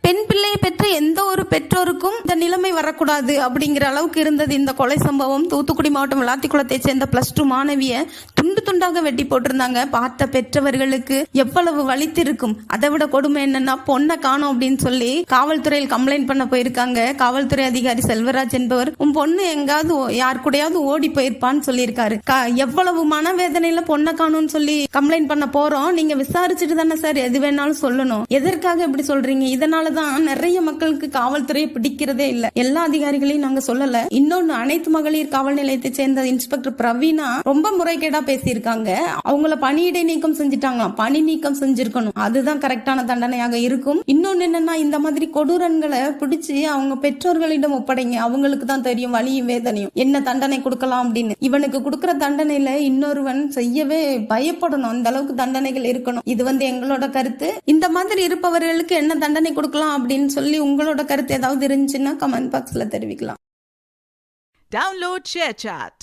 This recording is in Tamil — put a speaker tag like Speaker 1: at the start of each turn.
Speaker 1: பெண் பிள்ளையை பெற்ற எந்த ஒரு பெற்றோருக்கும் இந்த நிலைமை வரக்கூடாது அப்படிங்கிற அளவுக்கு இருந்தது இந்த கொலை சம்பவம். தூத்துக்குடி மாவட்டம் விளாத்திக்குளத்தை சேர்ந்த +2 மாணவிய துண்டு துண்டாக வெட்டி போட்டிருந்தாங்க. பார்த்த பெற்றவர்களுக்கு எவ்வளவு வலித்திருக்கும். அதை விட கொடுமை என்னன்னா, பொண்ணை காணோம் அப்படின்னு சொல்லி காவல்துறையில் கம்ப்ளைண்ட் பண்ண போயிருக்காங்க. காவல்துறை அதிகாரி செல்வராஜ் என்பவர், உன் பொண்ணு எங்காவது யார் கூடயாவது ஓடி போயிருப்பான்னு சொல்லியிருக்காரு. எவ்வளவு மனவேதனையில பொண்ணை காணும்னு சொல்லி கம்ப்ளைண்ட் பண்ண போறோம். நீங்க விசாரிச்சுட்டு தானே சார் எது வேணாலும் சொல்லணும். எதற்காக இப்படி சொல்றீங்க? இதனாலதான் நிறைய மக்களுக்கு காவல்துறையை பிடிக்கிறதே இல்ல. எல்லா அதிகாரிகளையும் நாங்க சொல்லல. இன்னொன்னு, அனைத்து மகளிர் காவல் நிலையத்தை சேர்ந்த இன்ஸ்பெக்டர் பிரவீனா ரொம்ப முறைகேடா பேசியிருக்காங்க. அவங்கள பணியிடை நீக்கம் செஞ்சுட்டாங்களாம். பணி நீக்கம் செஞ்சிருக்கணும். அதுதான் கரெக்டான தண்டனையாக இருக்கும். இன்னொன்னு என்னன்னா, இந்த மாதிரி கொடூரன்களை பிடிச்சு அவங்க பெற்றோர்களிடம் ஒப்படைங்க. அவங்களுக்கு தான் தெரியும் வலியும் வேதனையும், என்ன தண்டனை கொடுக்கலாம் அப்படின்னு. இவனுக்கு கொடுக்கற தண்டனையில இன்னொருவன் செய்யவே பயப்படணும். அந்த அளவுக்கு தண்டனைகள் இருக்கணும். இது எங்களோட கருத்து. இந்த மாதிரி இருப்பவர்களுக்கு என்ன தண்டனை கொடுக்கலாம் அப்படின்னு சொல்லி உங்களோட கருத்து ஏதாவது இருந்துச்சுன்னா கமெண்ட் பாக்ஸ்ல தெரிவிக்கலாம்.
Speaker 2: Download ShareChat.